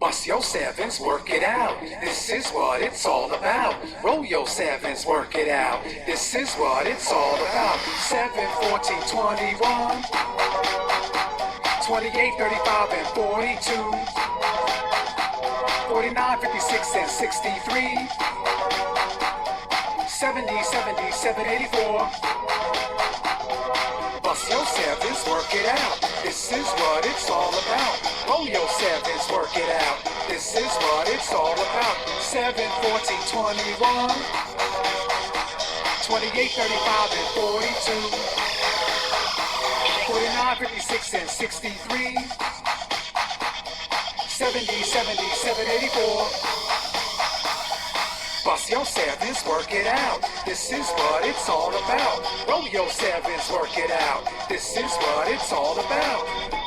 Bust your sevens, work it out. This is what it's all about. Roll your sevens, work it out. This is what it's all about. 7, 14, 21, 28, 35, and 42, 49, 56, and 63, 70, 77, 84. Bust your sevens, work it out. This is what it's all about. Roll your sevens, work it out. This is what it's all about. 7, 14, 21, 28, 35, and 42, 49, 56, and 63, 70, 77, 84. Bust your sevens, work it out. This is what it's all about. Roll your sevens, work it out. This is what it's all about.